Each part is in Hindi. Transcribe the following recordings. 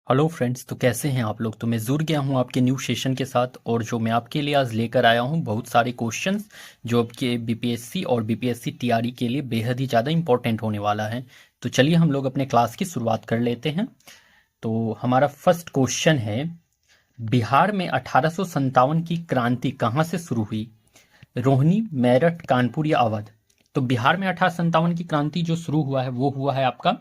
हेलो फ्रेंड्स, तो कैसे हैं आप लोग। तो मैं जुड़ गया हूं आपके न्यू सेशन के साथ और जो मैं आपके लिए आज लेकर आया हूं बहुत सारे क्वेश्चंस जो आपके बीपीएससी और बीपीएससी टीआरई के लिए बेहद ही ज़्यादा इंपॉर्टेंट होने वाला है। तो चलिए हम लोग अपने क्लास की शुरुआत कर लेते हैं। तो हमारा फर्स्ट क्वेश्चन है, बिहार में 1857 की क्रांति कहाँ से शुरू हुई। रोहिणी, मेरठ, कानपुर या अवध। तो बिहार में 1857 की क्रांति जो शुरू हुआ है वो हुआ है आपका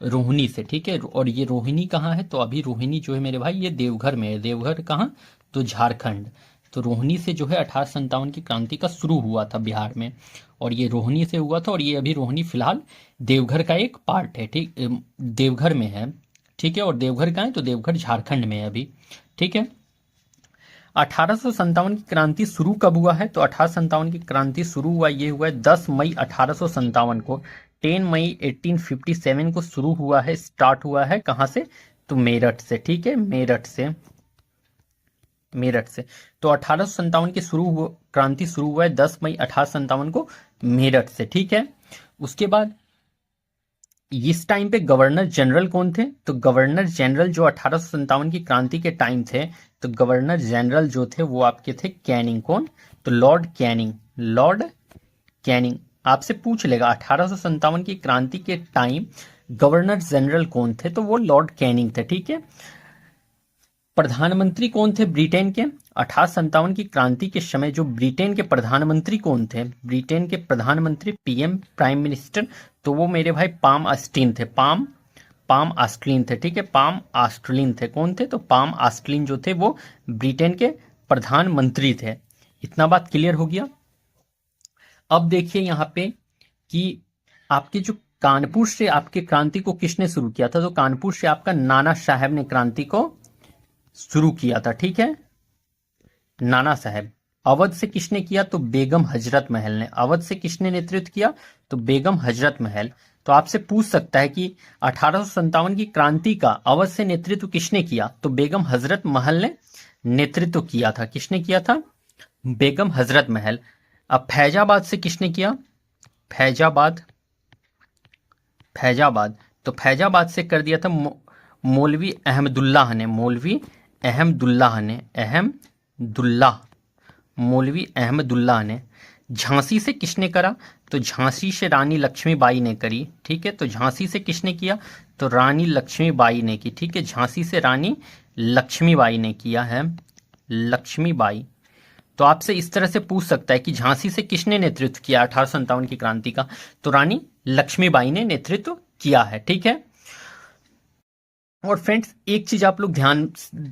रोहिणी से, ठीक है। और ये रोहिणी कहाँ है, तो अभी रोहिणी जो है मेरे भाई ये देवघर में है। देवघर कहाँ, तो झारखंड। तो रोहिणी से जो है 1857 की क्रांति का शुरू हुआ था बिहार में, और ये रोहिणी से हुआ था। और ये अभी रोहिणी फिलहाल देवघर का एक पार्ट है, ठीक, देवघर में है, ठीक है। और देवघर कहाँ है, तो देवघर झारखंड में है अभी, ठीक है। 1857 की क्रांति शुरू कब हुआ है, तो 1857 की क्रांति शुरू हुआ, ये हुआ है 10 मई 1857 को। 10 मई 1857 को शुरू हुआ है, स्टार्ट हुआ है कहाँ से, तो मेरठ से, ठीक है, मेरठ से, मेरठ से। तो 1857 की क्रांति शुरू हुआ है 10 मई 1857 को मेरठ से, ठीक है। उसके बाद इस टाइम पे गवर्नर जनरल कौन थे, तो गवर्नर जनरल जो 1857 की क्रांति के टाइम थे, तो गवर्नर जनरल जो थे वो आपके थे कैनिंग। कौन, तो लॉर्ड कैनिंग, लॉर्ड कैनिंग। आपसे पूछ लेगा 1857 की क्रांति के टाइम गवर्नर जनरल कौन थे, तो वो लॉर्ड कैनिंग थे, ठीक है। प्रधानमंत्री कौन थे ब्रिटेन के, 1857 की क्रांति के समय जो ब्रिटेन के प्रधानमंत्री कौन थे, ब्रिटेन के प्रधानमंत्री पीएम, प्राइम मिनिस्टर, तो वो मेरे भाई पाम ऑस्टिन थे। पाम ऑस्टिन थे, ठीक है, पाम ऑस्टिन थे। कौन थे, तो पाम ऑस्टिन जो थे वो ब्रिटेन के प्रधानमंत्री थे। इतना बात क्लियर हो गया। अब देखिए यहाँ पे कि आपके जो कानपुर से आपके क्रांति को किसने शुरू किया था, तो कानपुर से आपका नाना साहब ने क्रांति को शुरू किया था, ठीक है, नाना साहब। अवध से किसने किया, तो बेगम हजरत महल ने। अवध से किसने नेतृत्व किया, तो बेगम हजरत महल। तो आपसे पूछ सकता है कि 1857 की क्रांति का अवध से नेतृत्व किसने किया, तो बेगम हजरत महल ने नेतृत्व किया था। किसने किया था, बेगम हजरत महल। अब फैजाबाद से किसने किया, फैजाबाद, फैजाबाद, तो फैजाबाद से कर दिया था मौलवी अहमदुल्लाह ने, मौलवी अहमदुल्लाह ने, अहमदुल्लाह, मौलवी अहमदुल्लाह ने। झांसी से किसने करा, तो झांसी से रानी लक्ष्मीबाई ने करी, ठीक है। तो झांसी से किसने किया, तो रानी लक्ष्मीबाई ने की, ठीक है। झांसी से रानी लक्ष्मीबाई ने किया है, लक्ष्मीबाई। तो आपसे इस तरह से पूछ सकता है कि झांसी से किसने नेतृत्व किया 1857 की क्रांति का, तो रानी लक्ष्मीबाई ने नेतृत्व किया है, ठीक है। और फ्रेंड्स एक चीज आप लोग ध्यान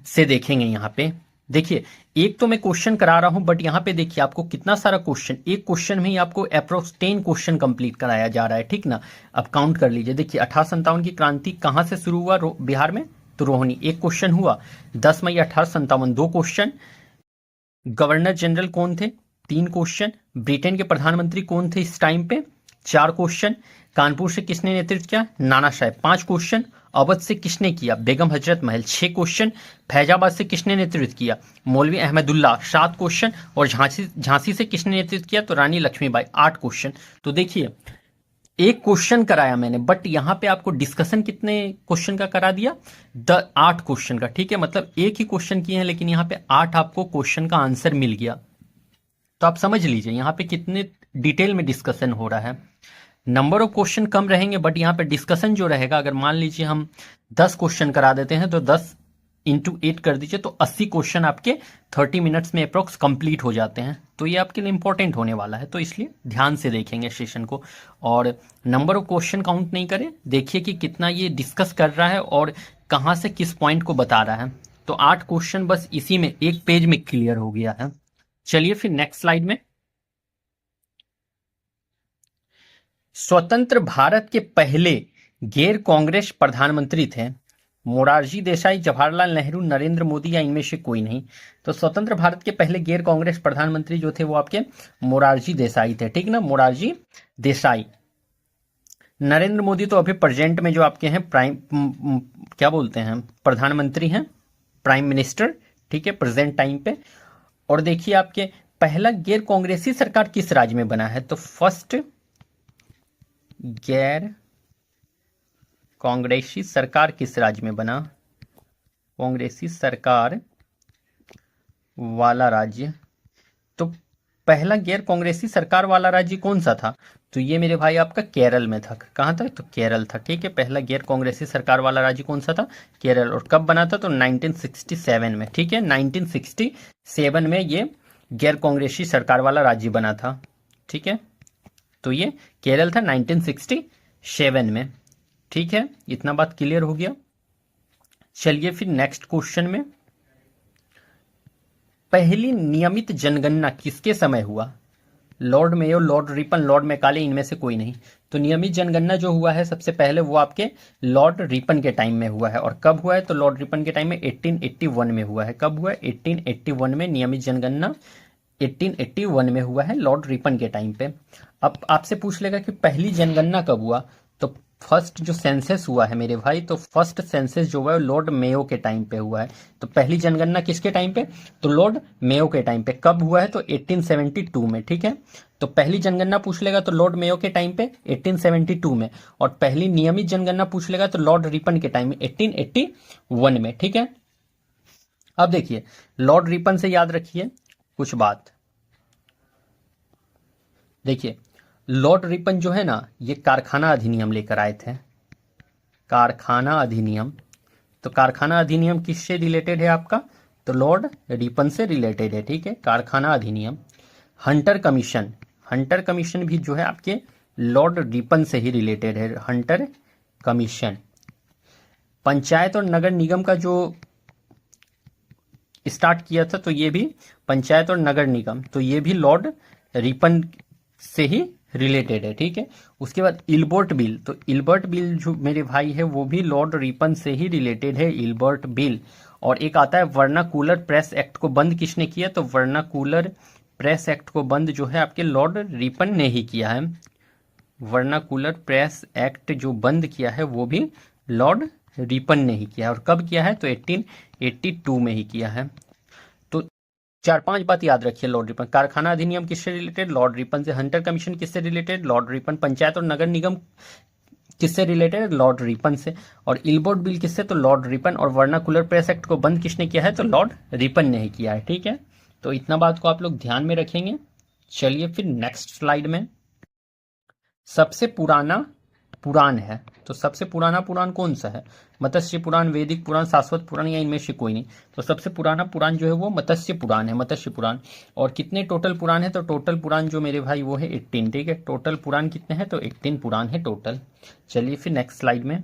से देखेंगे यहाँ पे, देखिए एक तो मैं क्वेश्चन करा रहा हूं, बट यहाँ पे देखिए आपको कितना सारा क्वेश्चन, एक क्वेश्चन में ही आपको अप्रोक्स 10 क्वेश्चन कंप्लीट कराया जा रहा है, ठीक ना। अब काउंट कर लीजिए, देखिए 1857 की क्रांति कहाँ से शुरू हुआ, बिहार में, तो रोहिणी, एक क्वेश्चन हुआ। 10 मई 1857, 2 क्वेश्चन। गवर्नर जनरल कौन थे, 3 क्वेश्चन। ब्रिटेन के प्रधानमंत्री कौन थे इस टाइम पे, 4 क्वेश्चन। कानपुर से किसने नेतृत्व किया, नाना साहब, 5 क्वेश्चन। अवध से किसने किया, बेगम हजरत महल, 6 क्वेश्चन। फैजाबाद से किसने नेतृत्व किया, मौलवी अहमदुल्लाह, 7 क्वेश्चन। और झांसी से किसने नेतृत्व किया, तो रानी लक्ष्मीबाई, 8 क्वेश्चन। तो देखिए एक क्वेश्चन कराया मैंने, बट यहां पे आपको डिस्कशन कितने क्वेश्चन का करा दिया, 8 क्वेश्चन का, ठीक है। मतलब एक ही क्वेश्चन किए हैं, लेकिन यहां पे 8 आपको क्वेश्चन का आंसर मिल गया। तो आप समझ लीजिए यहाँ पे कितने डिटेल में डिस्कशन हो रहा है। नंबर ऑफ क्वेश्चन कम रहेंगे, बट यहाँ पे डिस्कशन जो रहेगा, अगर मान लीजिए हम 10 क्वेश्चन करा देते हैं, तो 10 इंटू 8 कर दीजिए, तो 80 क्वेश्चन आपके 30 मिनट्स में अप्रोक्स कंप्लीट हो जाते हैं। तो ये आपके लिए इंपॉर्टेंट होने वाला है, तो इसलिए ध्यान से देखेंगे सेशन को। और नंबर ऑफ क्वेश्चन काउंट नहीं करें, देखिए कि कितना ये डिस्कस कर रहा है और कहाँ से किस पॉइंट को बता रहा है। तो 8 क्वेश्चन बस इसी में एक पेज में क्लियर हो गया है। चलिए फिर नेक्स्ट स्लाइड में। स्वतंत्र भारत के पहले गैर कांग्रेस प्रधानमंत्री थे, मोरारजी देसाई, जवाहरलाल नेहरू, नरेंद्र मोदी या इनमें से कोई नहीं। तो स्वतंत्र भारत के पहले गैर कांग्रेस प्रधानमंत्री जो थे वो आपके मोरारजी देसाई थे, ठीक ना, मोरारजी देसाई। नरेंद्र मोदी तो अभी प्रेजेंट में जो आपके हैं प्राइम, क्या बोलते हैं, प्रधानमंत्री हैं, प्राइम मिनिस्टर, ठीक है, प्रेजेंट टाइम पे। और देखिए आपके पहला गैर कांग्रेसी सरकार किस राज्य में बना है, तो फर्स्ट गैर कांग्रेसी सरकार किस राज्य में बना, कांग्रेसी सरकार वाला राज्य, तो पहला गैर कांग्रेसी सरकार वाला राज्य कौन सा था? तो ये मेरे भाई आपका केरल में था। कहाँ था? तो केरल था। ठीक है, पहला गैर कांग्रेसी सरकार वाला राज्य कौन सा था? केरल। और कब बना था? तो 1967 में। ठीक है, 1967 में ये गैर कांग्रेसी सरकार वाला राज्य बना था। ठीक है, तो ये केरल था 1967 में। ठीक है, इतना बात क्लियर हो गया। चलिए फिर नेक्स्ट क्वेश्चन में, पहली नियमित जनगणना किसके समय हुआ? Lord Mayo, Lord Ripon, Lord Macaulay, इनमें से कोई नहीं। तो नियमित जनगणना जो हुआ है सबसे पहले वो आपके लॉर्ड रिपन के टाइम में हुआ है। और कब हुआ है? तो लॉर्ड रिपन के टाइम में 1881 में हुआ है। कब हुआ है? 1881 में नियमित जनगणना 1881 में हुआ है, लॉर्ड रिपन के टाइम पे। अब आपसे पूछ लेगा कि पहली जनगणना कब हुआ? तो फर्स्ट जो सेंसस हुआ है मेरे भाई, तो फर्स्ट सेंसस जो हुआ है लॉर्ड मेयो के टाइम पे हुआ है। तो पहली जनगणना किसके टाइम पे? तो लॉर्ड मेयो के टाइम पे। कब हुआ है? तो 1872 में। ठीक है, तो पहली जनगणना पूछ लेगा तो लॉर्ड मेयो के टाइम पे 1872 में। और पहली नियमित जनगणना पूछ लेगा तो लॉर्ड रिपन के टाइम में 1881 में। ठीक है, अब देखिए लॉर्ड रिपन से याद रखिए कुछ बात। देखिए लॉर्ड रिपन जो है ना, ये कारखाना अधिनियम लेकर आए थे। कारखाना अधिनियम। तो कारखाना अधिनियम किससे रिलेटेड है आपका? तो लॉर्ड रिपन से रिलेटेड है। ठीक है, कारखाना अधिनियम। हंटर कमीशन, हंटर कमीशन भी जो है आपके लॉर्ड रिपन से ही रिलेटेड है। Hunter commission. पंचायत और नगर निगम का जो स्टार्ट किया था, तो ये भी पंचायत और नगर निगम, तो ये भी लॉर्ड रिपन से ही रिलेटेड है। ठीक है, उसके बाद इल्बर्ट बिल, तो इल्बर्ट बिल जो मेरे भाई है वो भी लॉर्ड रिपन से ही रिलेटेड है, इल्बर्ट बिल। और एक आता है वर्नाकुलर प्रेस एक्ट को बंद किसने किया? तो वर्नाकुलर प्रेस एक्ट को बंद जो है आपके लॉर्ड रिपन ने ही किया है। वर्नाकुलर प्रेस एक्ट जो बंद किया है वो भी लॉर्ड रिपन ने ही किया है। और कब किया है? तो 1882 में ही किया है। तो 4-5 बात याद रखिए लॉर्ड रिपन। कारखाना अधिनियम किससे रिलेटेड? लॉर्ड रिपन से। हंटर कमीशन किससे रिलेटेड? लॉर्ड रिपन। पंचायत और नगर निगम किससे रिलेटेड? लॉर्ड रिपन से। और इल्बर्ट बिल किससे? तो लॉर्ड रिपन। और वर्नाकुलर प्रेस एक्ट को बंद किसने किया है? तो लॉर्ड रिपन ने ही किया है। ठीक है, तो इतना बात को आप लोग ध्यान में रखेंगे। चलिए फिर नेक्स्ट स्लाइड में, सबसे पुराना पुराण है, तो सबसे पुराना पुराण कौन सा है? मत्स्य पुराण, वैदिक पुराण, शाश्वत पुराण, या इनमें से कोई नहीं? तो सबसे पुराना पुराण जो है वो मत्स्य पुराण है, मत्स्य पुराण। और कितने टोटल पुराण है? तो टोटल पुराण जो मेरे भाई वो है 18। ठीक है, टोटल पुराण कितने हैं? तो 18 पुराण है टोटल। चलिए फिर नेक्स्ट स्लाइड में,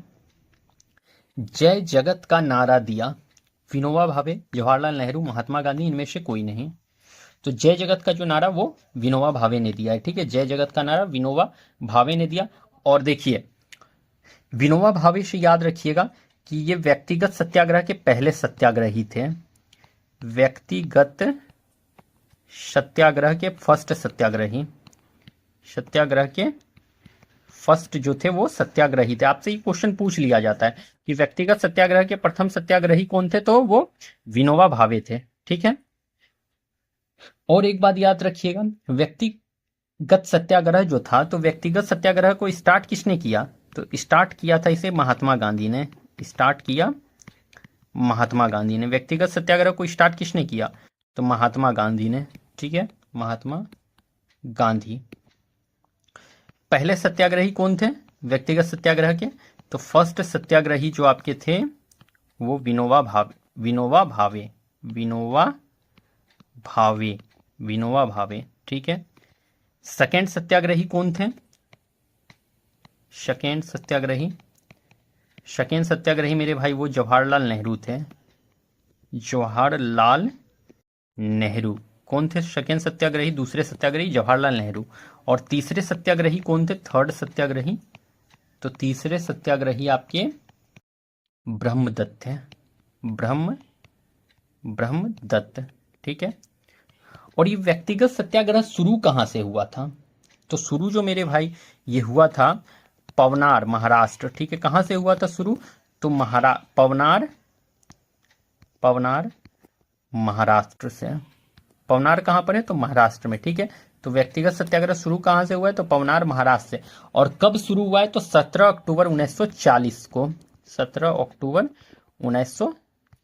जय जगत का नारा दिया विनोबा भावे, जवाहरलाल नेहरू, महात्मा गांधी, इनमें से कोई नहीं। तो जय जगत का जो नारा वो विनोबा भावे ने दिया है। ठीक है, जय जगत का नारा विनोबा भावे ने दिया। और देखिए विनोबा भावे से याद रखिएगा कि ये व्यक्तिगत सत्याग्रह के पहले सत्याग्रही थे। व्यक्तिगत सत्याग्रह के फर्स्ट सत्याग्रही, सत्याग्रह के फर्स्ट जो थे वो सत्याग्रही थे। आपसे ये क्वेश्चन पूछ लिया जाता है कि व्यक्तिगत सत्याग्रह के प्रथम सत्याग्रही कौन थे? तो वो विनोबा भावे थे। ठीक है, और एक बात याद रखिएगा, व्यक्तिगत सत्याग्रह जो था, तो व्यक्तिगत सत्याग्रह को स्टार्ट किसने किया? तो स्टार्ट किया था इसे महात्मा गांधी ने। स्टार्ट किया महात्मा गांधी ने। व्यक्तिगत सत्याग्रह को स्टार्ट किसने किया? तो महात्मा गांधी ने। ठीक है, महात्मा गांधी। पहले सत्याग्रही कौन थे व्यक्तिगत सत्याग्रह के? तो फर्स्ट सत्याग्रही जो आपके थे वो विनोबा भावे, विनोबा भावे, विनोबा भावे, विनोबा भावे। ठीक है, सेकेंड सत्याग्रही कौन थे? सेकेंड सत्याग्रही, सेकेंड सत्याग्रही मेरे भाई वो जवाहरलाल नेहरू थे। जवाहरलाल नेहरू कौन थे? सेकेंड सत्याग्रही, दूसरे सत्याग्रही जवाहरलाल नेहरू। और तीसरे सत्याग्रही कौन थे? थर्ड सत्याग्रही, तो तीसरे सत्याग्रही आपके ब्रह्मदत्त थे। ब्रह्मदत्त। ठीक है, और ये व्यक्तिगत सत्याग्रह शुरू कहां से हुआ था? तो शुरू जो मेरे भाई ये हुआ था पवनार, महाराष्ट्र। ठीक है, कहां से हुआ था शुरू? तो पवनार महाराष्ट्र से। पवनार कहां पर है? तो महाराष्ट्र में। ठीक है, तो व्यक्तिगत सत्याग्रह शुरू कहां से हुआ है? तो पवनार महाराष्ट्र से। और कब शुरू हुआ है? तो 17 अक्टूबर 1940 को। 17 अक्टूबर 1940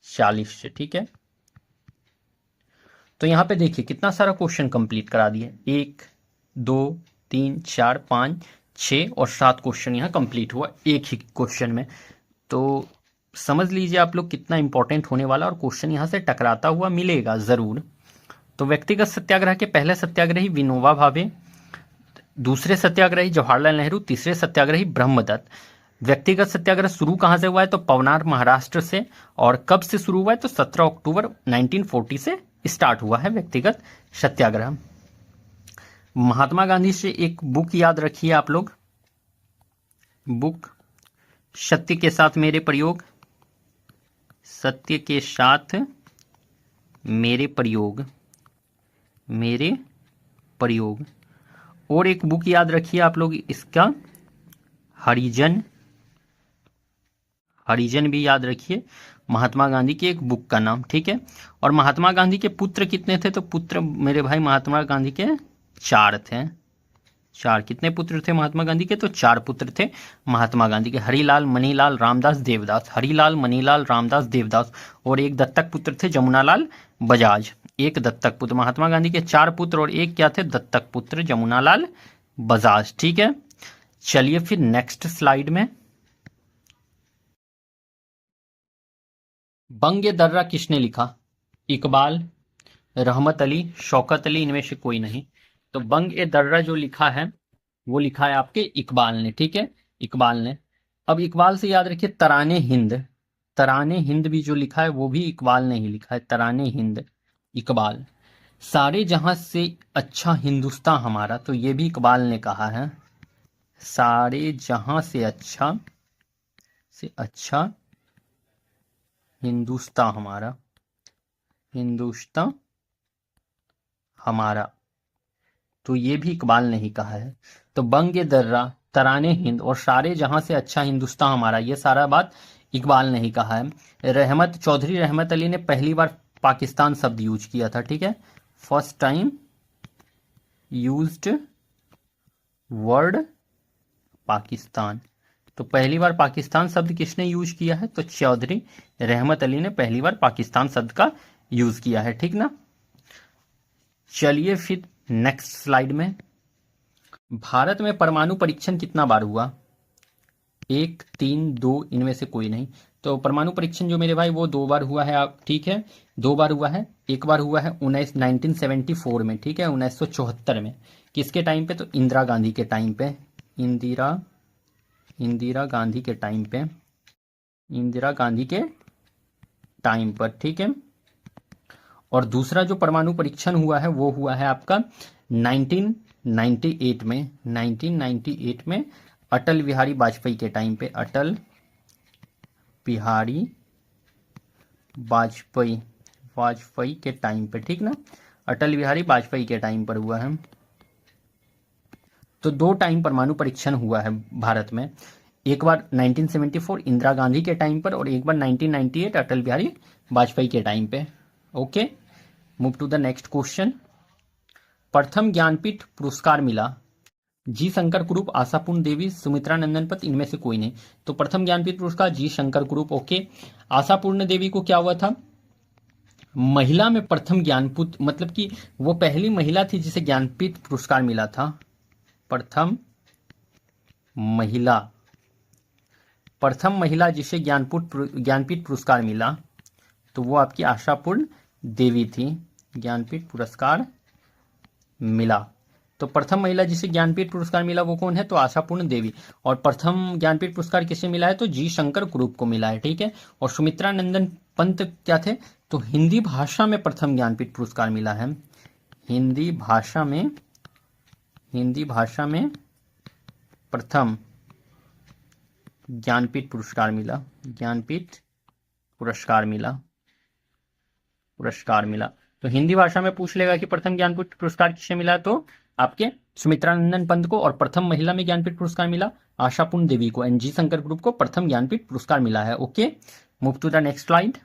40 से, ठीक है। तो यहां पे देखिए कितना सारा क्वेश्चन कंप्लीट करा दिए, 1 2 3 4 5 6 और 7 क्वेश्चन यहाँ कंप्लीट हुआ एक ही क्वेश्चन में। तो समझ लीजिए आप लोग कितना इंपॉर्टेंट होने वाला, और क्वेश्चन यहाँ से टकराता हुआ मिलेगा जरूर। तो व्यक्तिगत सत्याग्रह के पहले सत्याग्रही विनोबा भावे, दूसरे सत्याग्रही जवाहरलाल नेहरू, तीसरे सत्याग्रही ब्रह्मदत्त। व्यक्तिगत सत्याग्रह शुरू कहां से हुआ है? तो पवनार महाराष्ट्र से। और कब से शुरू हुआ है? तो 17 अक्टूबर 1940 से स्टार्ट हुआ है व्यक्तिगत सत्याग्रह। महात्मा गांधी से एक बुक याद रखिए आप लोग, बुक सत्य के साथ मेरे प्रयोग, सत्य के साथ मेरे प्रयोग, मेरे प्रयोग। और एक बुक याद रखिए आप लोग इसका, हरिजन, हरिजन भी याद रखिए, महात्मा गांधी की एक बुक का नाम, ठीक है। और महात्मा गांधी के पुत्र कितने थे? तो पुत्र मेरे भाई महात्मा गांधी के 4 थे, 4। कितने पुत्र थे महात्मा गांधी के? तो 4 पुत्र थे महात्मा गांधी के, हरिलाल, मनीलाल, रामदास, देवदास। हरिलाल, मनीलाल, रामदास, देवदास। और एक दत्तक पुत्र थे जमुनालाल बजाज, एक दत्तक पुत्र। महात्मा गांधी के 4 पुत्र और एक क्या थे? दत्तक पुत्र जमुनालाल बजाज, ठीक है। चलिए फिर नेक्स्ट स्लाइड में, बंग ए दर्रा किसने लिखा? इकबाल, रहमत अली, शौकत अली, इनमें से कोई नहीं। तो बंग ए दर्रा जो लिखा है वो लिखा है आपके इकबाल ने, ठीक है, इकबाल ने। अब इकबाल से याद रखिए तराने हिंद, तराने हिंद भी जो लिखा है वो भी इकबाल ने ही लिखा है, तराने हिंद, इकबाल। सारे जहां से अच्छा हिंदुस्तान हमारा, तो ये भी इकबाल ने कहा है, सारे जहां से अच्छा हिंदुस्तान हमारा, हिंदुस्तान हमारा, तो ये भी इकबाल ने ही कहा है। तो बंग दर्रा, तराने हिंद और सारे जहां से अच्छा हिंदुस्तान हमारा, ये सारा बात इकबाल ने ही कहा है। रहमत चौधरी रहमत अली ने पहली बार पाकिस्तान शब्द यूज किया था, ठीक है, first time used word Pakistan. तो पहली बार पाकिस्तान शब्द किसने यूज किया है? तो चौधरी रहमत अली ने पहली बार पाकिस्तान शब्द का यूज किया है, ठीक ना। चलिए फिर नेक्स्ट स्लाइड में, भारत में परमाणु परीक्षण कितना बार हुआ? 1 3 2, इनमें से कोई नहीं। तो परमाणु परीक्षण जो मेरे भाई वो 2 बार हुआ है, आप ठीक है, 2 बार हुआ है। एक बार हुआ है 1974 में, ठीक है, 1974 में। किसके टाइम पे? तो इंदिरा गांधी के टाइम पे, इंदिरा गांधी के टाइम पे, इंदिरा गांधी के टाइम पर, ठीक है। और दूसरा जो परमाणु परीक्षण हुआ है वो हुआ है आपका 1998 में, 1998 में अटल बिहारी वाजपेयी के टाइम पे, अटल बिहारी वाजपेयी के टाइम पे, ठीक ना, अटल बिहारी वाजपेयी के टाइम पर हुआ है। तो 2 टाइम परमाणु परीक्षण हुआ है भारत में, एक बार 1974 इंदिरा गांधी के टाइम पर और एक बार 1998 अटल बिहारी वाजपेयी के टाइम पे। Okay, move to the next question. प्रथम ज्ञानपीठ पुरस्कार मिला जी शंकर कुरूप, आशापूर्ण देवी, सुमित्रा नंदन पत, इनमें से कोई नहीं। तो प्रथम ज्ञानपीठ पुरस्कार जी शंकर कुरूप, ओके। आशापूर्ण देवी को क्या हुआ था? महिला में प्रथम ज्ञानपीठ, मतलब कि वो पहली महिला थी जिसे ज्ञानपीठ पुरस्कार मिला था, प्रथम महिला जिसे ज्ञानपीठ पुरस्कार मिला, तो वो आपकी आशापूर्ण देवी थी, ज्ञानपीठ पुरस्कार मिला। तो प्रथम महिला जिसे ज्ञानपीठ पुरस्कार मिला वो कौन है? तो आशापूर्ण देवी। और प्रथम ज्ञानपीठ पुरस्कार किसे मिला है? तो जी शंकर कुरूप को मिला है, ठीक है। और सुमित्रा नंदन पंत क्या थे? तो हिंदी भाषा में प्रथम ज्ञानपीठ पुरस्कार मिला है, हिंदी भाषा में प्रथम ज्ञानपीठ पुरस्कार मिला, ज्ञानपीठ पुरस्कार मिला। तो हिंदी भाषा में पूछ लेगा कि प्रथम ज्ञानपीठ पुरस्कार किसे मिला, तो आपके सुमित्रा नंदन पंत को। और प्रथम महिला में ज्ञानपीठ पुरस्कार मिला आशापूर्ण देवी को, एंड जी शंकर ग्रुप को प्रथम ज्ञानपीठ पुरस्कार मिला है। Okay, move to the next slide.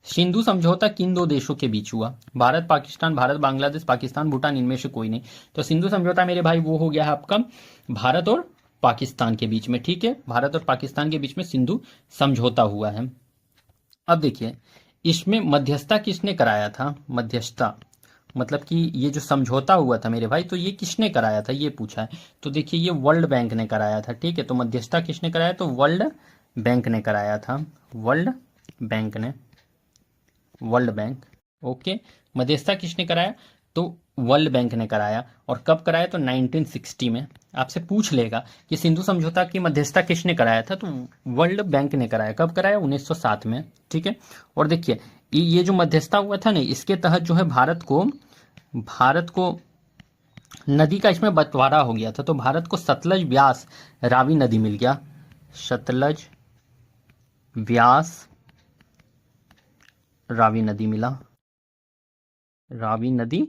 Sindhu समझौता किन 2 देशों के बीच हुआ? भारत पाकिस्तान, भारत बांग्लादेश, पाकिस्तान भूटान, इनमें से कोई नहीं। तो सिंधु समझौता मेरे भाई वो हो गया है आपका भारत और पाकिस्तान के बीच में, ठीक है, भारत और पाकिस्तान के बीच में सिंधु समझौता हुआ है। अब देखिए इसमें मध्यस्थता किसने कराया था, मध्यस्थता मतलब कि ये जो समझौता हुआ था मेरे भाई, तो ये किसने कराया था ये पूछा है। तो देखिए ये वर्ल्ड बैंक ने कराया था, ठीक है। तो मध्यस्थता किसने कराया, तो वर्ल्ड बैंक ने कराया था, वर्ल्ड बैंक ने, वर्ल्ड बैंक, ओके। मध्यस्थता किसने कराया, तो वर्ल्ड बैंक ने कराया। और कब कराया, तो 1960 में। आपसे पूछ लेगा कि सिंधु समझौता की मध्यस्थता किसने कराया था, तो वर्ल्ड बैंक ने कराया। कब कराया, 1907 में, ठीक है। और देखिए ये जो मध्यस्थता हुआ था ना, इसके तहत जो है भारत को नदी का इसमें बंटवारा हो गया था। तो भारत को सतलज, व्यास, रावी नदी मिल गया, सतलज, व्यास, रावी नदी मिला, रावी नदी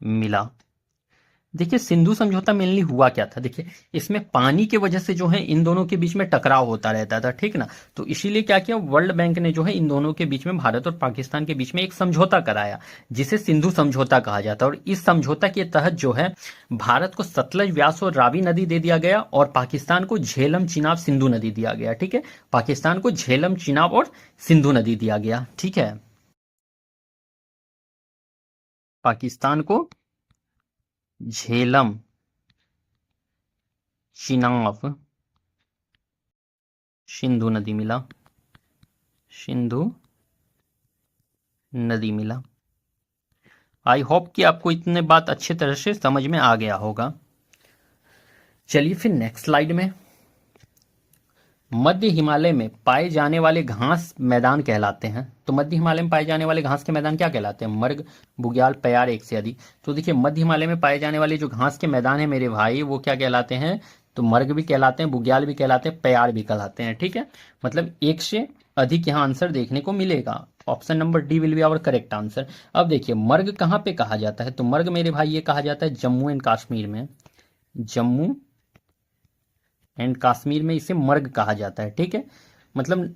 मिला। देखिए सिंधु समझौता मेनली हुआ क्या था, देखिए इसमें पानी की वजह से जो है इन दोनों के बीच में टकराव होता रहता था, ठीक ना। तो इसीलिए क्या किया, वर्ल्ड बैंक ने जो है इन दोनों के बीच में, भारत और पाकिस्तान के बीच में एक समझौता कराया, जिसे सिंधु समझौता कहा जाता है। और इस समझौता के तहत जो है भारत को सतलज, व्यास और रावी नदी दे दिया गया, और पाकिस्तान को झेलम, चिनाब, सिंधु नदी दिया गया, ठीक है। पाकिस्तान को झेलम, चिनाब और सिंधु नदी दिया गया, ठीक है। पाकिस्तान को झेलम, चिनाब, सिंधु नदी मिला, सिंधु नदी मिला। आई होप कि आपको इतने बात अच्छी तरह से समझ में आ गया होगा। चलिए फिर नेक्स्ट स्लाइड में, मध्य हिमालय में पाए जाने वाले घास मैदान कहलाते हैं। तो मध्य हिमालय में पाए जाने वाले घास के मैदान क्या कहलाते हैं, मर्ग, बुग्याल, प्यार, एक से अधिक। तो देखिए मध्य हिमालय में पाए जाने वाले जो घास के मैदान है मेरे भाई, वो क्या कहलाते हैं, तो मर्ग भी कहलाते हैं, बुग्याल भी कहलाते हैं, प्यार भी कहलाते हैं, ठीक है। मतलब एक से अधिक यहाँ आंसर देखने को मिलेगा। Option number D will be our correct answer. अब देखिए मर्ग कहाँ पे कहा जाता है, तो मर्ग मेरे भाई ये कहा जाता है जम्मू एंड कश्मीर में, जम्मू एंड कश्मीर में इसे मर्ग कहा जाता है, ठीक है। मतलब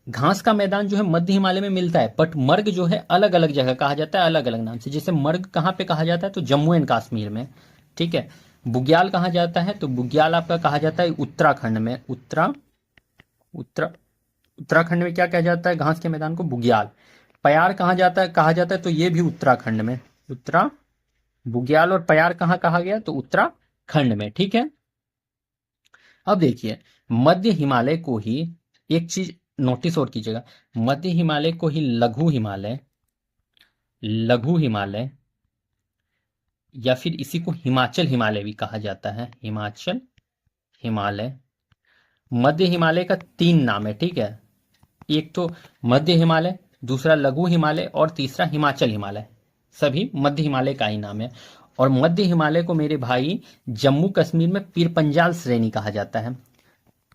घास का मैदान जो है मध्य हिमालय में मिलता है, बट मर्ग जो है अलग अलग जगह कहा जाता है, अलग अलग नाम से। जैसे मर्ग कहाँ पे कहा जाता है, तो जम्मू एंड कश्मीर में, ठीक है। बुग्याल कहाँ जाता है, तो बुग्याल आपका कहा जाता है उत्तराखंड में, उत्तराखंड में क्या कहा जाता है घास के मैदान को, बुग्याल। प्यार कहाँ जाता है, कहा जाता है, तो ये भी उत्तराखंड में, बुग्याल और प्यार कहाँ कहा गया, तो उत्तराखंड में, ठीक है। अब देखिए मध्य हिमालय को ही, एक चीज नोटिस और कीजिएगा, मध्य हिमालय को ही लघु हिमालय, लघु हिमालय या फिर इसी को हिमाचल हिमालय भी कहा जाता है, हिमाचल हिमालय। मध्य हिमालय का 3 नाम है, ठीक है। एक तो मध्य हिमालय, दूसरा लघु हिमालय और तीसरा हिमाचल हिमालय। सभी मध्य हिमालय का ही नाम है। और मध्य हिमालय को मेरे भाई जम्मू कश्मीर में पीर पंजाल श्रेणी कहा जाता है।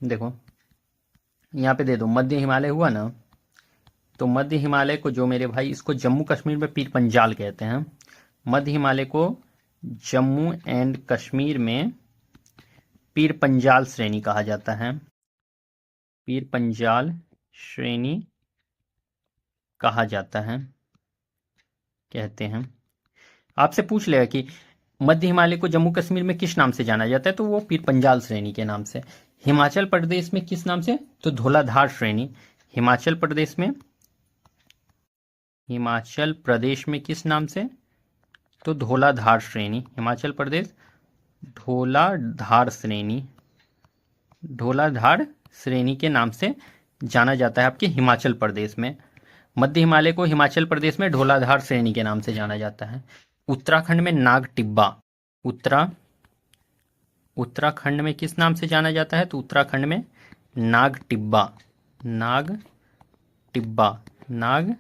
देखो यहाँ पे दे दो, मध्य हिमालय हुआ ना, तो मध्य हिमालय को जो मेरे भाई, इसको जम्मू कश्मीर में पीर पंजाल कहते हैं। मध्य हिमालय को जम्मू एंड कश्मीर में पीर पंजाल श्रेणी कहा जाता है, पीर पंजाल श्रेणी कहा जाता है, कहते हैं। आपसे पूछ लेगा कि मध्य हिमालय को जम्मू कश्मीर में किस नाम से जाना जाता है, तो वो पीर पंजाल श्रेणी के नाम से। हिमाचल प्रदेश में किस नाम से, तो धौलाधार श्रेणी। हिमाचल प्रदेश में, हिमाचल प्रदेश में किस नाम से, तो धौलाधार श्रेणी। हिमाचल प्रदेश धौलाधार श्रेणी, धौलाधार श्रेणी के नाम से जाना जाता है आपके हिमाचल प्रदेश में। मध्य हिमालय को हिमाचल प्रदेश में धौलाधार श्रेणी के नाम से जाना जाता है। उत्तराखंड में नाग टिब्बा, उत्तराखंड में किस नाम से जाना जाता है, तो उत्तराखंड में नाग टिब्बा, नाग टिब्बा, नाग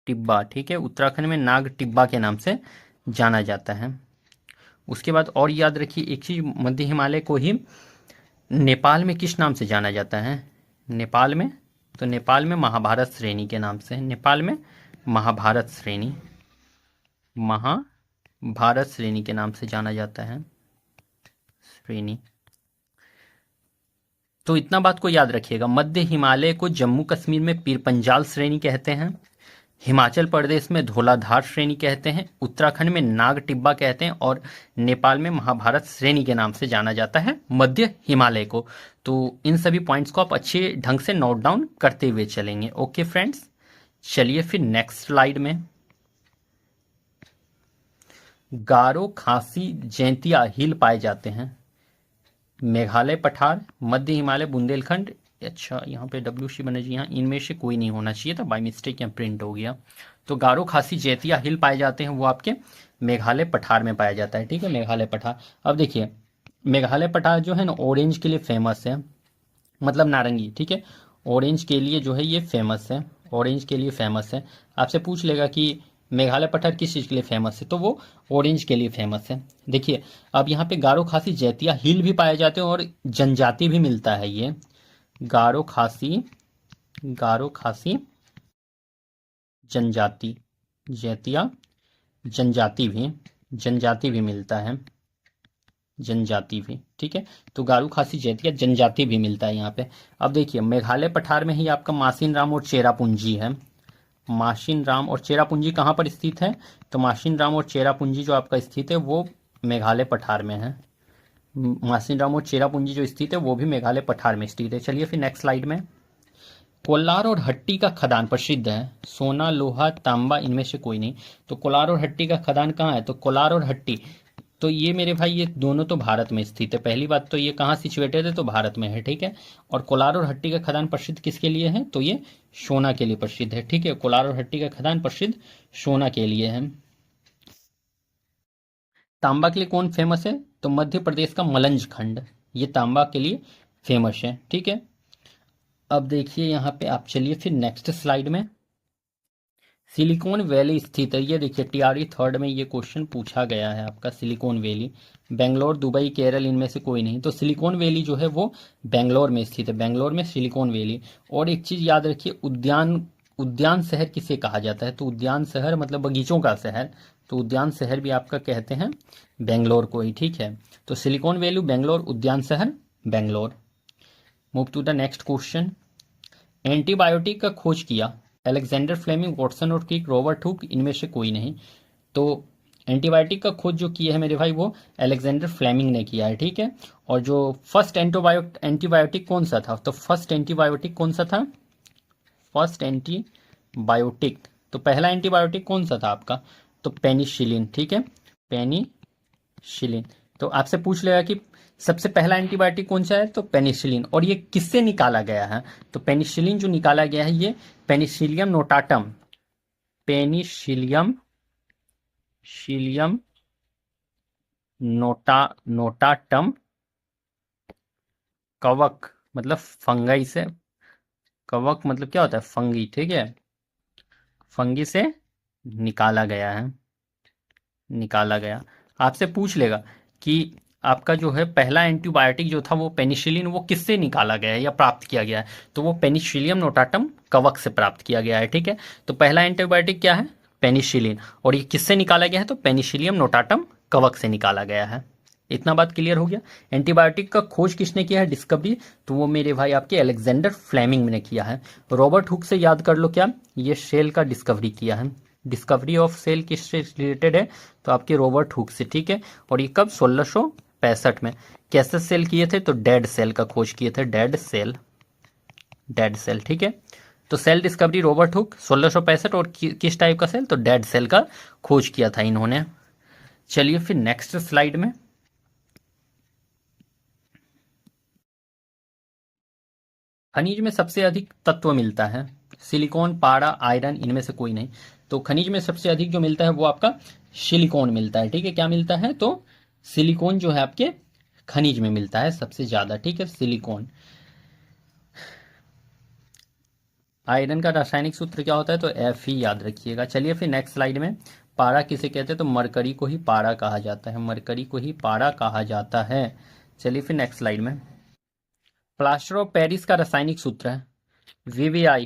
टिब्बा, ठीक है। उत्तराखंड में नाग टिब्बा के नाम से जाना जाता है। उसके बाद और याद रखिए एक चीज, मध्य हिमालय को ही नेपाल में किस नाम से जाना जाता है, नेपाल में, तो नेपाल में महाभारत श्रेणी के नाम से, नेपाल में महाभारत श्रेणी, महाभारत श्रेणी के नाम से जाना जाता है, श्रेणी। तो इतना बात को याद रखिएगा, मध्य हिमालय को जम्मू कश्मीर में पीर पंजाल श्रेणी कहते हैं, हिमाचल प्रदेश में धौलाधार श्रेणी कहते हैं, उत्तराखंड में नाग टिब्बा कहते हैं और नेपाल में महाभारत श्रेणी के नाम से जाना जाता है मध्य हिमालय को। तो इन सभी पॉइंट्स को आप अच्छे ढंग से नोट डाउन करते हुए चलेंगे। ओके फ्रेंड्स, चलिए फिर नेक्स्ट स्लाइड में। गारो, खासी, जैंतिया हिल पाए जाते हैं मेघालय पठार, मध्य हिमालय, बुंदेलखंड। अच्छा, यहाँ पे WC बनर्जी, यहाँ इनमें से कोई नहीं होना चाहिए था, बाय मिस्टेक यहाँ प्रिंट हो गया। तो गारो, खासी, जैंतिया हिल पाए जाते हैं वो आपके मेघालय पठार में पाया जाता है। ठीक है, मेघालय पठार। अब देखिए, मेघालय पठार जो है ना ऑरेंज के लिए फेमस है, मतलब नारंगी। ठीक है, ऑरेंज के लिए जो है ये फेमस है, ऑरेंज के लिए फेमस है। आपसे पूछ लेगा कि मेघालय पठार किस चीज़ के लिए फेमस है, तो वो ऑरेंज के लिए फेमस है। देखिए, अब यहाँ पे गारो, खासी, जैंतिया हिल भी पाए जाते हैं और जनजाति भी मिलता है। ये गारो खासी जनजाति, जैंतिया जनजाति भी मिलता है, जनजाति भी। ठीक है, तो गारो खासी जैंतिया जनजाति भी मिलता है यहाँ पे। अब देखिए, मेघालय पठार में ही आपका मासिन राम और चेरापूंजी है। मासिन राम और चेरापूंजी कहाँ पर स्थित है, तो मासिन राम और चेरापूंजी जो आपका स्थित है वो मेघालय पठार में है। मासिन राम और चेरापूंजी जो स्थित है वो भी मेघालय पठार में स्थित है। चलिए फिर नेक्स्ट स्लाइड में। कोलार और हट्टी का खदान प्रसिद्ध है, सोना, लोहा, तांबा, इनमें से कोई नहीं। तो कोलार और हट्टी का खदान कहाँ है, तो कोलार और हट्टी, तो ये मेरे भाई ये दोनों तो भारत में स्थित है। पहली बात तो ये कहाँ सिचुएटेड है, तो भारत में है। ठीक है, और कोलार और हट्टी का खदान प्रसिद्ध किसके लिए है, तो ये सोना के लिए प्रसिद्ध है। ठीक है, कोलार और हट्टी का खदान प्रसिद्ध सोना के लिए है। तांबा के लिए कौन फेमस है, तो मध्य प्रदेश का मलंज खंड, ये तांबा के लिए फेमस है। ठीक है, अब देखिए यहाँ पे आप चलिए फिर नेक्स्ट स्लाइड में। सिलिकॉन वैली स्थित है, ये देखिए TRE 3rd में ये क्वेश्चन पूछा गया है आपका। Silicon valley Bangalore, Dubai, Kerala, इनमें से कोई नहीं। तो सिलिकॉन वैली जो है वो बेंगलोर में स्थित है, बेंगलोर में सिलिकॉन वैली। और एक चीज़ याद रखिए, उद्यान शहर किसे कहा जाता है, तो उद्यान शहर मतलब बगीचों का शहर, तो उद्यान शहर भी आपका कहते हैं बेंगलोर को ही। ठीक है, तो सिलिकॉन वैली बेंगलोर, उद्यान शहर Bangalore. Move to the next question. Antibiotic का खोज किया अलेक्जेंडर फ्लेमिंग, वॉटसन और क्रिक, रॉबर्ट हुक, इनमें से कोई नहीं। तो एंटीबायोटिक का खोज जो किया है मेरे भाई वो अलेक्जेंडर फ्लेमिंग ने किया है। ठीक है, और जो फर्स्ट एंटीबायोटिक कौन सा था, तो फर्स्ट एंटीबायोटिक कौन सा था, फर्स्ट एंटीबायोटिक, तो पहला एंटीबायोटिक कौन सा था आपका, तो पेनिसिलिन। ठीक है, पेनिसिलिन। तो आपसे पूछ लेगा कि सबसे पहला एंटीबायोटिक कौन सा है, तो पेनिसिलिन। और ये किससे निकाला गया है, तो पेनिसिलिन जो निकाला गया है ये पेनिसिलियम नोटाटम, पेनिसिलियम नोटाटम कवक मतलब फंगाई से, कवक मतलब क्या होता है, फंगी। ठीक है, फंगी से निकाला गया है, निकाला गया। आपसे पूछ लेगा कि आपका जो है पहला एंटीबायोटिक जो था वो पेनिसिलिन, वो किससे निकाला गया है या प्राप्त किया गया है, तो वो पेनिसिलियम नोटाटम कवक से प्राप्त किया गया है। ठीक है, तो पहला एंटीबायोटिक क्या है, पेनिसिलिन, और ये किससे निकाला गया है, तो पेनिसिलियम नोटाटम कवक से निकाला गया है। इतना बात क्लियर हो गया। एंटीबायोटिक का खोज किसने किया है, डिस्कवरी, तो वो मेरे भाई आपके अलेक्जेंडर फ्लेमिंग ने किया है। रॉबर्ट हुक से याद कर लो क्या, ये सेल का डिस्कवरी किया है। डिस्कवरी ऑफ सेल किससे रिलेटेड है, तो आपके रॉबर्ट हुक से। ठीक है, और ये कब, 1665 में। कैसे सेल किए थे, तो डेड सेल का खोज किए थे, डेड सेल। ठीक है, तो सेल डिस्कवरी रॉबर्ट हुक 1665, और किस टाइप का सेल, तो डेड सेल का खोज किया था इन्होंने। चलिए फिर नेक्स्ट स्लाइड में। खनिज में सबसे अधिक तत्व मिलता है, सिलिकॉन, पारा, आयरन, इनमें से कोई नहीं। तो खनिज में सबसे अधिक जो मिलता है वो आपका सिलिकॉन मिलता है। ठीक है, क्या मिलता है, तो सिलिकॉन जो है आपके खनिज में मिलता है सबसे ज्यादा। ठीक है, सिलिकॉन। आयरन का रासायनिक सूत्र क्या होता है, तो Fe याद रखिएगा। चलिए फिर नेक्स्ट स्लाइड में। पारा किसे कहते हैं, तो मरकरी को ही पारा कहा जाता है, मरकरी को ही पारा कहा जाता है। चलिए फिर नेक्स्ट स्लाइड में। प्लास्टर ऑफ पेरिस का रासायनिक सूत्र है VBI,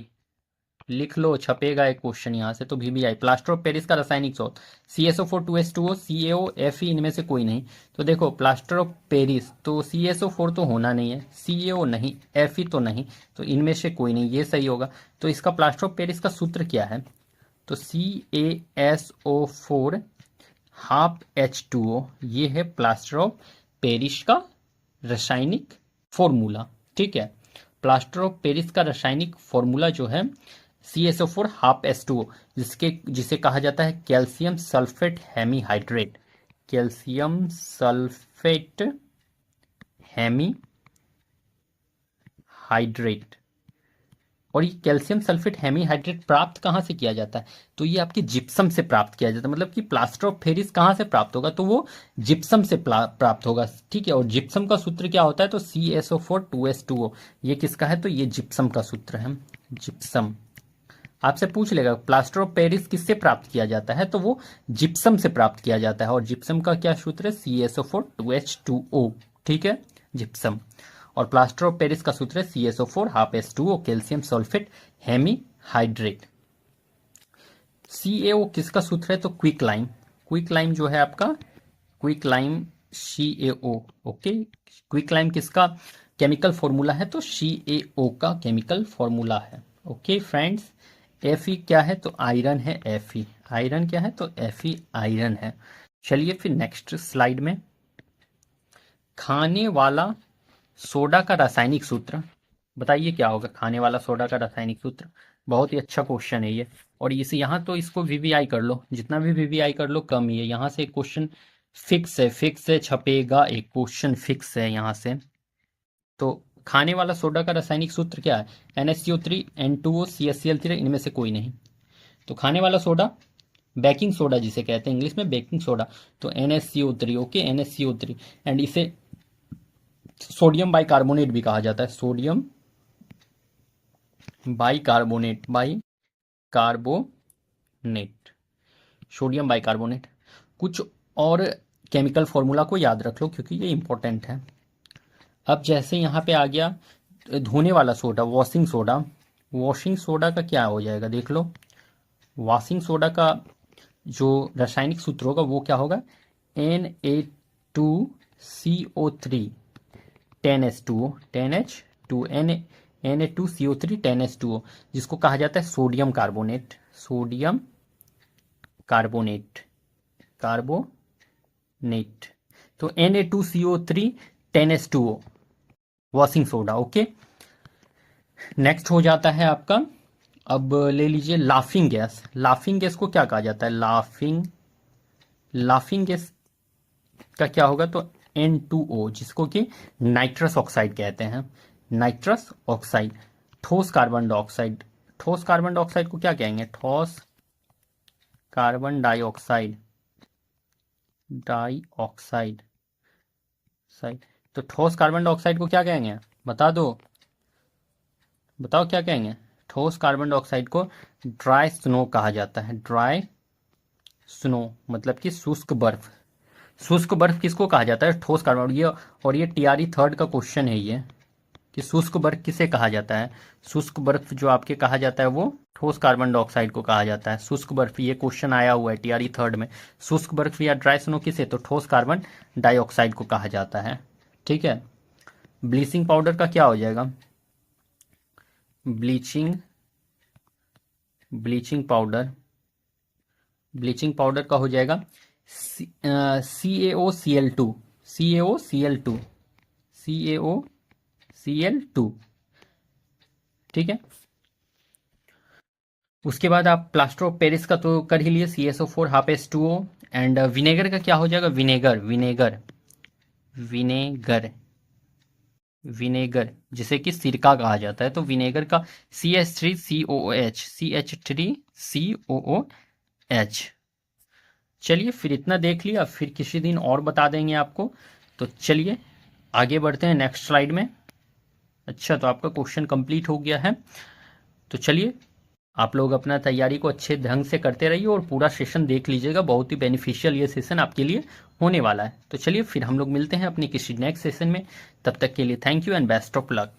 लिख लो, छपेगा एक क्वेश्चन यहाँ से, तो VBI प्लास्टर ऑफ पेरिस का रासायनिक सूत्र CSO4 2H2O CaO Fe, इनमें से कोई नहीं। तो देखो प्लास्टर ऑफ पेरिस, तो CSO4 तो होना नहीं है, CaO नहीं, Fe तो नहीं, तो इनमें से कोई नहीं, ये सही होगा। तो इसका प्लास्टर ऑफ पेरिस का सूत्र क्या है, तो CaSO4 हाफ H2O, ये है प्लास्टर ऑफ पेरिस का रासायनिक फॉर्मूला। ठीक है, प्लास्टर ऑफ पेरिस का रासायनिक फॉर्मूला जो है CaSO4 हाफ H2O, जिसे कहा जाता है calcium sulphate hemihydrate. Calcium sulphate hemihydrate. और ये कैल्शियम सल्फेट हेमीहाइड्रेट प्राप्त कहाँ से किया जाता है? तो ये आपके जिप्सम से प्राप्त किया जाता है। मतलब कि प्लास्टर ऑफ पेरिस कहाँ से प्राप्त होगा? तो वो जिप्सम से प्राप्त होगा। ठीक है, और जिप्सम का सूत्र क्या होता है? तो CaSO4 2H2O। ये किसका है? तो ये जिप्सम का सूत्र है। जिप्सम आपसे पूछ लेगा प्लास्टर ऑफ पेरिस किससे प्राप्त किया जाता है? तो वो जिप्सम से प्राप्त किया जाता है। और जिप्सम का क्या सूत्र है? CaSO4 2H2O। ठीक है, जिप्सम। और प्लास्टर ऑफ पेरिस का सूत्र है CaSO4 half H2O calcium sulphate hemihydrate. CaO किसका सूत्र है? तो क्विक लाइम। क्विक लाइम जो है आपका, quick lime CaO। Okay, quick lime किसका केमिकल फॉर्मूला है? तो CaO का केमिकल फॉर्मूला है। ओके फ्रेंड्स, Fe क्या है? तो आयरन है। Fe आयरन क्या है? तो Fe आयरन है। चलिए फिर नेक्स्ट स्लाइड में, खाने वाला सोडा का रासायनिक सूत्र बताइए क्या होगा? खाने वाला सोडा का रासायनिक सूत्र, बहुत ही अच्छा क्वेश्चन है ये। और इसे यहाँ तो इसको VVI कर लो, जितना भी VVI कर लो कम ही है। यहाँ से एक क्वेश्चन फिक्स है, छपेगा एक क्वेश्चन फिक्स है यहाँ से। तो खाने वाला सोडा का रासायनिक सूत्र क्या है? NaCO3 N2O CaCl3, इनमें से कोई नहीं। तो खाने वाला सोडा, बेकिंग सोडा जिसे कहते हैं इंग्लिश में बेकिंग सोडा, तो NaCO3। Okay, NaCO3। एंड इसे सोडियम बाइकार्बोनेट भी कहा जाता है। Sodium bicarbonate, sodium bicarbonate. कुछ और केमिकल फॉर्मूला को याद रख लो क्योंकि ये इंपॉर्टेंट है। अब जैसे यहाँ पे आ गया धोने वाला soda, washing soda. Washing soda का क्या हो जाएगा? देख लो, वॉशिंग सोडा का जो रासायनिक सूत्र होगा वो क्या होगा? Na2CO3 10H2O, Na2CO3 10H2O, जिसको कहा जाता है सोडियम कार्बोनेट। सोडियम कार्बोनेट, तो Na2CO3 10H2O washing soda. Okay, next हो जाता है आपका, अब ले लीजिए लाफिंग गैस। लाफिंग गैस को क्या कहा जाता है? लाफिंग गैस का क्या होगा? तो N2O, जिसको कि नाइट्रस ऑक्साइड कहते हैं। Nitrous oxide. ठोस कार्बन डाइऑक्साइड, ठोस कार्बन डाइऑक्साइड को क्या कहेंगे? ठोस कार्बन डाइऑक्साइड, तो ठोस कार्बन डाइऑक्साइड को क्या कहेंगे? बता दो, बताओ क्या कहेंगे? ठोस कार्बन डाइऑक्साइड को ड्राई स्नो कहा जाता है। ड्राई स्नो मतलब कि शुष्क बर्फ। शुष्क बर्फ किसको कहा जाता है? ठोस कार्बन। और ये TRE 3rd का क्वेश्चन है ये, कि शुष्क बर्फ किसे कहा जाता है? शुष्क बर्फ जो आपके कहा जाता है वो ठोस कार्बन डाइऑक्साइड को कहा जाता है। शुष्क बर्फ, ये क्वेश्चन आया हुआ है TRE 3rd में। शुष्क बर्फ या ड्राई स्नो किसे? तो ठोस कार्बन डाइऑक्साइड को कहा जाता है। ठीक है, ब्लीचिंग पाउडर का क्या हो जाएगा? ब्लीचिंग पाउडर का हो जाएगा CaOCl2। ठीक है, उसके बाद आप प्लास्टर ऑफ पेरिस का तो कर ही लिए, CaSO4 half H2O। And vinegar का क्या हो जाएगा? विनेगर जिसे कि सिरका कहा जाता है। तो विनेगर का CH3COOH। चलिए फिर इतना देख लिया, फिर किसी दिन और बता देंगे आपको। तो चलिए आगे बढ़ते हैं नेक्स्ट स्लाइड में। अच्छा, तो आपका क्वेश्चन कंप्लीट हो गया है। तो चलिए आप लोग अपना तैयारी को अच्छे ढंग से करते रहिए और पूरा सेशन देख लीजिएगा। बहुत ही बेनिफिशियल ये सेशन आपके लिए होने वाला है। तो चलिए फिर हम लोग मिलते हैं अपने किसी नेक्स्ट सेशन में। तब तक के लिए thank you and best of luck.